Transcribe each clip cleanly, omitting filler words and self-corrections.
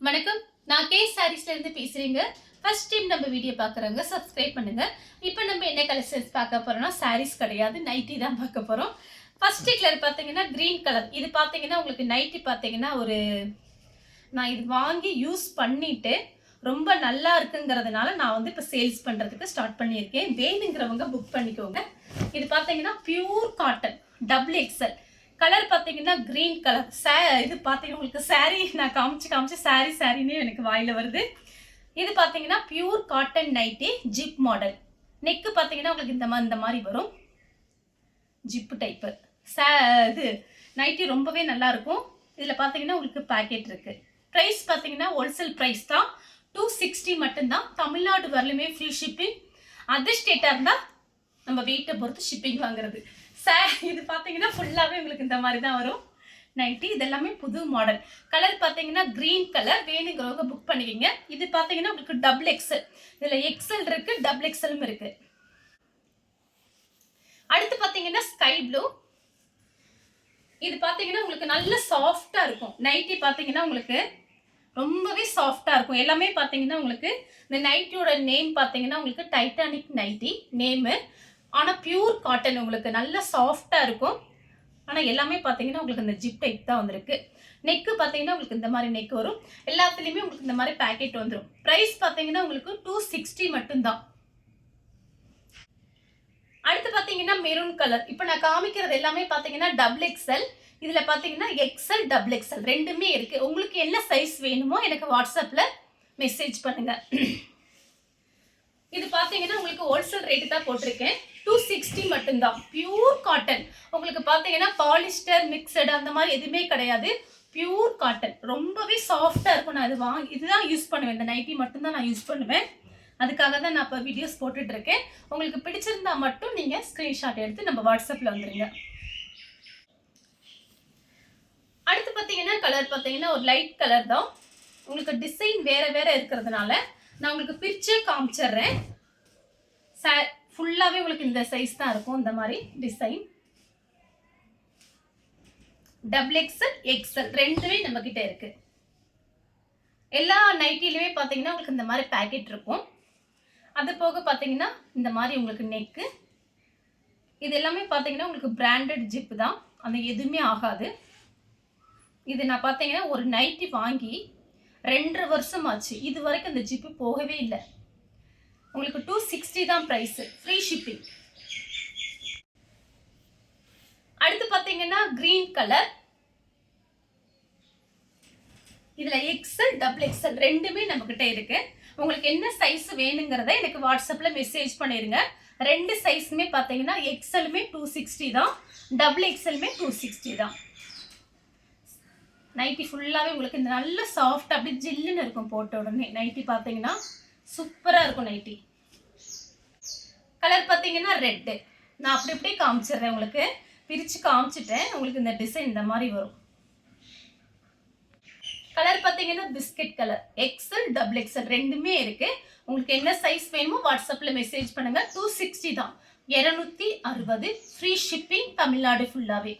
வணக்கம். நான் கே சாரீஸ்ல இருந்து பேசுறேங்க. ஃபர்ஸ்ட் டைம் நம்ம வீடியோ பார்க்குறவங்க சப்ஸ்கிரைப் பண்ணுங்க. இப்போ நம்ம என்ன கலெக்ஷன்ஸ் பார்க்க போறோம்னா சாரீஸ் கிடையாது, நைட்டி தான் பார்க்க போறோம். ஃபர்ஸ்ட் கலர் பார்த்தீங்கன்னா கிரீன் கலர். இது பார்த்தீங்கன்னா உங்களுக்கு நைட்டி பார்த்தீங்கன்னா நான் இது வாங்கி யூஸ் பண்ணிட்டு ரொம்ப நல்லா இருக்குங்கிறதுனால நான் வந்து இப்போ சேல்ஸ் பண்ணுறதுக்கு ஸ்டார்ட் பண்ணியிருக்கேன். வேணுங்கிறவங்க புக் பண்ணிக்கோங்க. இது பார்த்தீங்கன்னா pure cotton double excel. Colour பார்த்தீங்கன்னா கிரீன் கலர். இது பார்த்தீங்கன்னா உங்களுக்கு சாரீ நான் காமிச்சு சாரின்னு எனக்கு வாயில் வருது. இது பார்த்தீங்கன்னா pure cotton nightie zip model. Neck பார்த்தீங்கன்னா உங்களுக்கு இந்த மாதிரி வரும், ஜிப்பு டைப்பு. இது நைட்டி ரொம்பவே நல்லா இருக்கும். இதில் பார்த்தீங்கன்னா உங்களுக்கு பேக்கெட் இருக்கு. ப்ரைஸ் பார்த்தீங்கன்னா ஹோல்சேல் ப்ரைஸ் தான், 260 மட்டும்தான். தமிழ்நாடு வரலுமே ஃப்ரீ ஷிப்பிங். அதர் ஸ்டேட்டாக இருந்தால் நம்ம வெயிட்டை பொறுத்து ஷிப்பிங் வாங்குறது. இது பார்த்தீங்கன்னா ஃபுல்லாகவே உங்களுக்கு இந்த மாதிரி தான் வரும் நைட்டி. இது எல்லாமே புது மாடல். கலர் பார்த்தீங்கன்னா கிரீன் கலர். வேணுங்கிறவங்க புக் பண்ணிக்கிங்க. இது பார்த்தீங்கன்னா உங்களுக்கு டபுள் எக்ஸல். இதில் எக்ஸல் இருக்கு, டபுள் எக்ஸலும் இருக்கு. அடுத்து பார்த்தீங்கன்னா ஸ்கை ப்ளூ. இது பார்த்தீங்கன்னா உங்களுக்கு நல்ல சாஃப்டாக இருக்கும். நைட்டி பார்த்தீங்கன்னா உங்களுக்கு ரொம்பவே சாஃப்டாக இருக்கும். எல்லாமே பார்த்தீங்கன்னா உங்களுக்கு இந்த நைட்டியோட நேம் பார்த்தீங்கன்னா உங்களுக்கு டைட்டானிக் நைட்டி நேமு. ஆனால் பியூர் காட்டன், உங்களுக்கு நல்ல சாஃப்டாக இருக்கும். ஆனால் எல்லாமே பார்த்தீங்கன்னா உங்களுக்கு இந்த ஜிப் டைப் தான் வந்திருக்கு. நெக்கு பார்த்தீங்கன்னா உங்களுக்கு இந்த மாதிரி நெக் வரும். எல்லாத்துலேயுமே உங்களுக்கு இந்த மாதிரி பேக்கெட் வந்துடும். ப்ரைஸ் பார்த்தீங்கன்னா உங்களுக்கு 260 மட்டும்தான். அடுத்து பார்த்தீங்கன்னா மெரூன் கலர். இப்போ நான் காமிக்கிறது எல்லாமே பார்த்தீங்கன்னா டபுள் எக்ஸல். இதில் பார்த்தீங்கன்னா எக்ஸல் டபுள் எக்ஸல் ரெண்டுமே இருக்குது. உங்களுக்கு என்ன சைஸ் வேணுமோ எனக்கு வாட்ஸ்அப்பில் மெசேஜ் பண்ணுங்கள். இது பார்த்தீங்கன்னா உங்களுக்கு ஹோல்சேல் ரேட்டு தான் போட்டிருக்கேன், 260 மட்டும்தான். Pure cotton. உங்களுக்கு பார்த்தீங்கன்னா பாலிஸ்டர் மிக்சடு அந்த மாதிரி எதுவுமே கிடையாது. பியூர் காட்டன் ரொம்பவே சாஃப்டாக இருக்கும். நான் இதுதான் யூஸ் பண்ணுவேன். இந்த நைட்டி மட்டும்தான் நான் யூஸ் பண்ணுவேன். அதுக்காக தான் நான் இப்போ வீடியோஸ் போட்டுட்ருக்கேன். உங்களுக்கு பிடிச்சிருந்தா மட்டும் நீங்கள் ஸ்க்ரீன்ஷாட் எடுத்து நம்ம வாட்ஸ்அப்பில் வந்துடுங்க. அடுத்து பார்த்தீங்கன்னா கலர் பார்த்தீங்கன்னா ஒரு லைட் கலர் தான். உங்களுக்கு டிசைன் வேறு இருக்கிறதுனால நான் உங்களுக்கு பிரித்து காமிச்சிடுறேன். ஃபுல்லாகவே உங்களுக்கு இந்த சைஸ் தான் இருக்கும். இந்த மாதிரி டிசைன் டபுள் எக்ஸல் எக்ஸல் ரெண்டுமே நம்மக்கிட்ட இருக்குது. எல்லா நைட்டிலையுமே பார்த்தீங்கன்னா உங்களுக்கு இந்த மாதிரி பேக்கெட் இருக்கும். அது போக பார்த்தீங்கன்னா இந்த மாதிரி உங்களுக்கு நெக்கு. இது எல்லாமே பார்த்தீங்கன்னா உங்களுக்கு பிராண்டட் ஜிப்பு தான், அந்த எதுவுமே ஆகாது. இது நான் பார்த்தீங்கன்னா ஒரு நைட்டி வாங்கி 2.5 வருஷம் ஆச்சு. இது வரைக்கும் அந்த ஜிப்பு போகவே இல்லை. உங்களுக்கு 260 தான் ப்ரைஸு, ஃப்ரீ ஷிப்பிங். அடுத்து பார்த்தீங்கன்னா கிரீன் கலர். இதில் எக்ஸல் டபுள் எக்ஸல் ரெண்டுமே நம்மக்கிட்ட இருக்கு. உங்களுக்கு என்ன சைஸ் வேணுங்கிறத எனக்கு வாட்ஸ்அப்பில் மெசேஜ் பண்ணிடுங்க. ரெண்டு சைஸுமே பார்த்தீங்கன்னா எக்ஸலுமே 260 தான், டபுள் எக்ஸலுமே 260 தான். நைட்டி ஃபுல்லாகவே உங்களுக்கு இந்த நல்ல சாஃப்ட் அப்படி ஜில்லுன்னு இருக்கும். போட்ட உடனே நைட்டி பார்த்தீங்கன்னா சூப்பராக இருக்கும். நைட்டி கலர் பார்த்தீங்கன்னா ரெட்டு. நான் அப்படி காமிச்சிடுறேன், உங்களுக்கு பிரித்து காமிச்சிட்டேன். உங்களுக்கு இந்த டிசைன் இந்த மாதிரி வரும். கலர் பார்த்தீங்கன்னா biscuit colour. Excel double excel ரெண்டுமே இருக்குது. உங்களுக்கு என்ன சைஸ் வேணுமோ வாட்ஸ்அப்பில் மெசேஜ் பண்ணுங்கள். 260 தான், 260 ஃப்ரீ ஷிப்பிங் தமிழ்நாடு ஃபுல்லாகவே.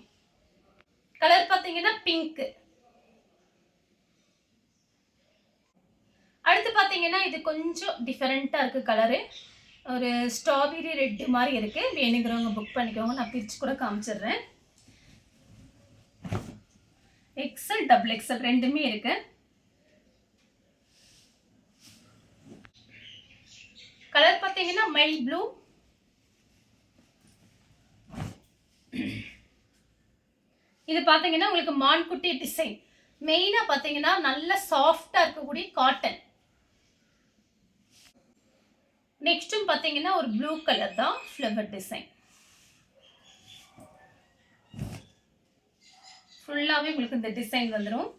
கலர் பார்த்தீங்கன்னா பிங்க்கு. அடுத்து பார்த்தீங்கன்னா இது கொஞ்சம் டிஃபரெண்ட்டாக இருக்குது கலரு. ஒரு ஸ்ட்ராபெரி ரெட்டு மாதிரி இருக்குது. வேணுங்கிறவங்க புக் பண்ணிக்கோங்க. நான் பிரித்து கூட காமிச்சிடுறேன். எக்ஸல் டபுள் எக்ஸல் ரெண்டுமே இருக்கு. கலர் பார்த்தீங்கன்னா மைல் ப்ளூ. இது பார்த்தீங்கன்னா உங்களுக்கு மான்குட்டி டிசைன். மெயினாக பார்த்தீங்கன்னா நல்ல சாஃப்டாக இருக்கக்கூடிய காட்டன். நெக்ஸ்ட்டும் பார்த்தீங்கன்னா ஒரு ப்ளூ கலர் தான், ஃப்ளவர் டிசைன். ஃபுல்லாகவே உங்களுக்கு இந்த டிசைன் வந்துடும்.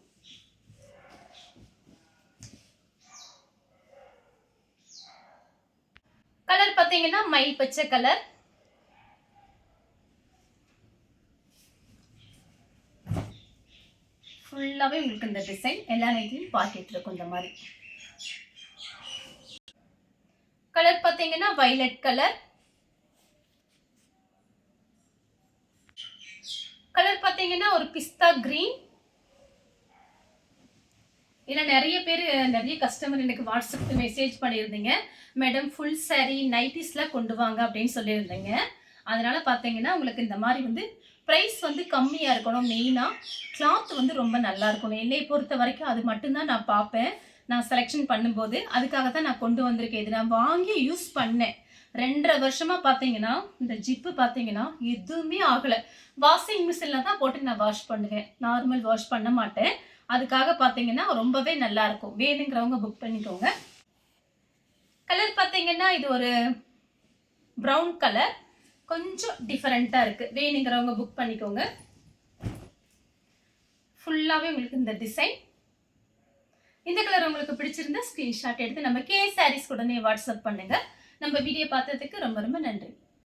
கலர் பார்த்தீங்கன்னா மயில் பச்சை கலர். ஃபுல்லாகவே உங்களுக்கு இந்த டிசைன் எல்லா நைட்லையும் பாக்கெட் இருக்கும். இந்த மாதிரி கலர் பார்த்தீங்கன்னா வயலட் கலர். கலர் பார்த்தீங்கன்னா ஒரு பிஸ்தா கிரீன். ஏன்னா நிறைய பேர் நிறைய கஸ்டமர் எனக்கு வாட்ஸ்அப் மெசேஜ் பண்ணியிருந்தீங்க, மேடம் ஃபுல் சாரி நைட்டிஸ்லாம் கொண்டு வாங்க அப்படின்னு சொல்லியிருந்தீங்க. அதனால பார்த்தீங்கன்னா உங்களுக்கு இந்த மாதிரி வந்து ப்ரைஸ் வந்து கம்மியாக இருக்கணும். மெயினாக கிளாத் வந்து ரொம்ப நல்லா இருக்கணும். என்னை பொறுத்த வரைக்கும் அது மட்டும்தான் நான் பார்ப்பேன். நான் செலெக்ஷன் பண்ணும்போது அதுக்காக தான் நான் கொண்டு வந்திருக்கேன். இது நான் வாங்கி யூஸ் பண்ணேன். 2.5 வருஷமா பார்த்தீங்கன்னா இந்த ஜிப்பு பார்த்தீங்கன்னா எதுவுமே ஆகலை. வாஷிங் மிஷினில் தான் போட்டு நான் வாஷ் பண்ணுவேன். நார்மல் வாஷ் பண்ண மாட்டேன். அதுக்காக பார்த்தீங்கன்னா ரொம்பவே நல்லா இருக்கும். வேணுங்கிறவங்க புக் பண்ணிக்கோங்க. கலர் பார்த்தீங்கன்னா இது ஒரு ப்ரௌன் கலர், கொஞ்சம் டிஃபரெண்ட்டாக இருக்குது. வேணுங்கிறவங்க புக் பண்ணிக்கோங்க. ஃபுல்லாகவே உங்களுக்கு இந்த டிசைன், இந்த கலர் உங்களுக்கு பிடிச்சிருந்தா ஸ்க்ரீன்ஷாட் எடுத்து நம்ம கே சாரீஸ் உடனே வாட்ஸ்அப் பண்ணுங்க. நம்ம வீடியோ பார்த்ததுக்கு ரொம்ப ரொம்ப நன்றி.